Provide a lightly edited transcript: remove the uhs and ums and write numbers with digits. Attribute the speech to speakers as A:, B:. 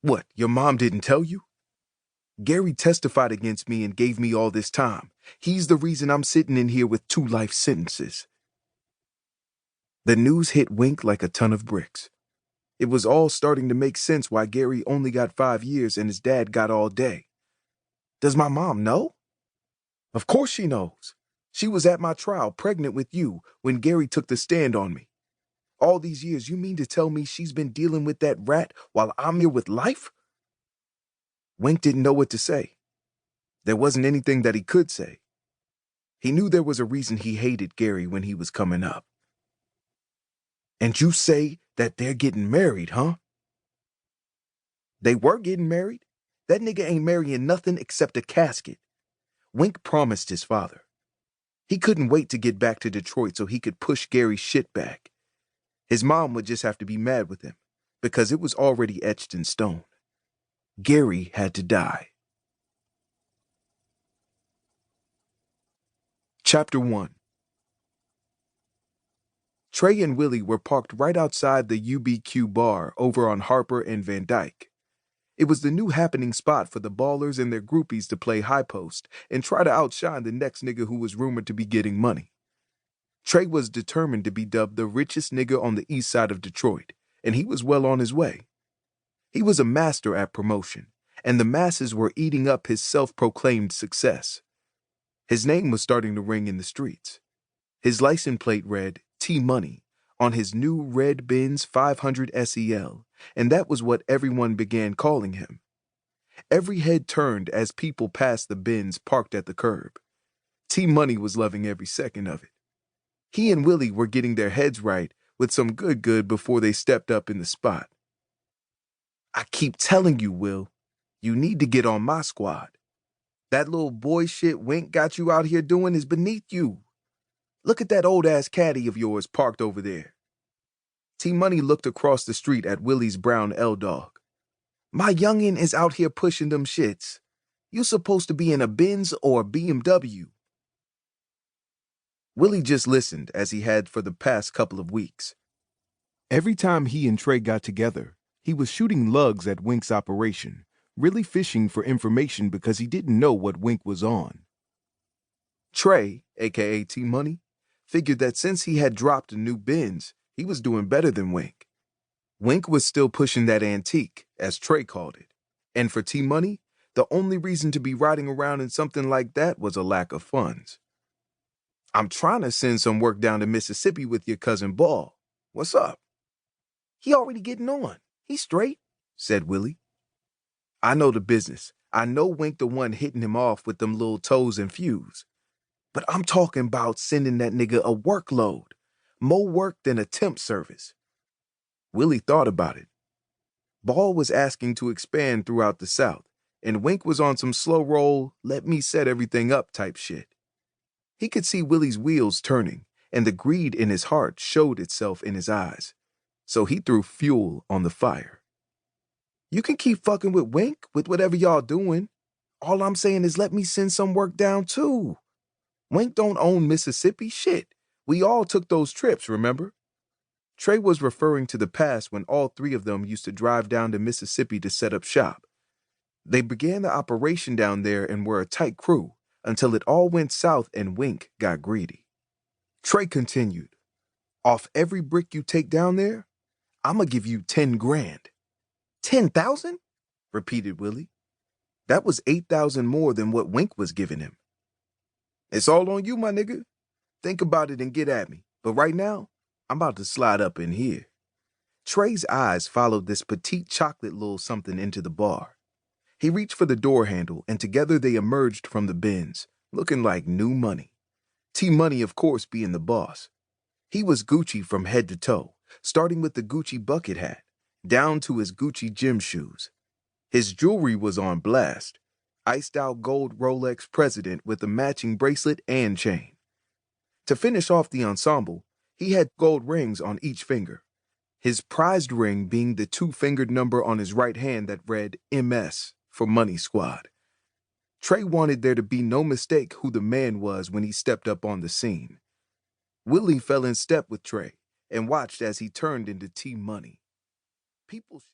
A: What, your mom didn't tell you? Gary testified against me and gave me all this time. He's the reason I'm sitting in here with 2 life sentences. The news hit Wink like a ton of bricks. It was all starting to make sense why Gary only got 5 years and his dad got all day. Does my mom know? Of course she knows. She was at my trial, pregnant with you, when Gary took the stand on me. All these years, you mean to tell me she's been dealing with that rat while I'm here with life? Wink didn't know what to say. There wasn't anything that he could say. He knew there was a reason he hated Gary when he was coming up. And you say that they're getting married, huh? They were getting married. That nigga ain't marrying nothing except a casket. Wink promised his father. He couldn't wait to get back to Detroit so he could push Gary's shit back. His mom would just have to be mad with him, because it was already etched in stone. Gary had to die. Chapter 1. Trey and Willie were parked right outside the UBQ bar over on Harper and Van Dyke. It was the new happening spot for the ballers and their groupies to play high post and try to outshine the next nigga who was rumored to be getting money. Trey was determined to be dubbed the richest nigga on the east side of Detroit, and he was well on his way. He was a master at promotion, and the masses were eating up his self-proclaimed success. His name was starting to ring in the streets. His license plate read T-Money on his new red Benz 500 SEL, and that was what everyone began calling him. Every head turned as people passed the Benz parked at the curb. T-Money was loving every second of it. He and Willie were getting their heads right with some good before they stepped up in the spot. I keep telling you, Will, you need to get on my squad. That little boy shit Wink got you out here doing is beneath you. Look at that old-ass caddy of yours parked over there. T-Money looked across the street at Willie's brown L-Dog. My youngin' is out here pushing them shits. You supposed to be in a Benz or a BMW. Willie just listened as he had for the past couple of weeks. Every time he and Trey got together, he was shooting lugs at Wink's operation, really fishing for information because he didn't know what Wink was on. Trey, aka T-Money, figured that since he had dropped a new Benz, he was doing better than Wink. Wink was still pushing that antique, as Trey called it, and for T-Money, the only reason to be riding around in something like that was a lack of funds. I'm trying to send some work down to Mississippi with your cousin Ball. What's up? He already getting on. He's straight, said Willie. I know the business. I know Wink the one hitting him off with them little toes and fuse. But I'm talking about sending that nigga a workload. More work than a temp service. Willie thought about it. Ball was asking to expand throughout the South, and Wink was on some slow roll, let me set everything up type shit. He could see Willie's wheels turning, and the greed in his heart showed itself in his eyes. So he threw fuel on the fire. You can keep fucking with Wink with whatever y'all doing. All I'm saying is let me send some work down too. Wink don't own Mississippi, shit. We all took those trips, remember? Trey was referring to the past when all 3 of them used to drive down to Mississippi to set up shop. They began the operation down there and were a tight crew until it all went south and Wink got greedy. Trey continued, off every brick you take down there, I'ma give you 10 grand. 10,000? Repeated Willie. That was 8,000 more than what Wink was giving him. It's all on you, my nigga. Think about it and get at me. But right now, I'm about to slide up in here. Trey's eyes followed this petite chocolate little something into the bar. He reached for the door handle, and together they emerged from the Benz, looking like new money. T-Money, of course, being the boss. He was Gucci from head to toe, starting with the Gucci bucket hat, down to his Gucci gym shoes. His jewelry was on blast. Iced-out gold Rolex President with a matching bracelet and chain. To finish off the ensemble, he had gold rings on each finger, his prized ring being the 2-fingered number on his right hand that read MS for Money Squad. Trey wanted there to be no mistake who the man was when he stepped up on the scene. Willie fell in step with Trey and watched as he turned into T-Money. People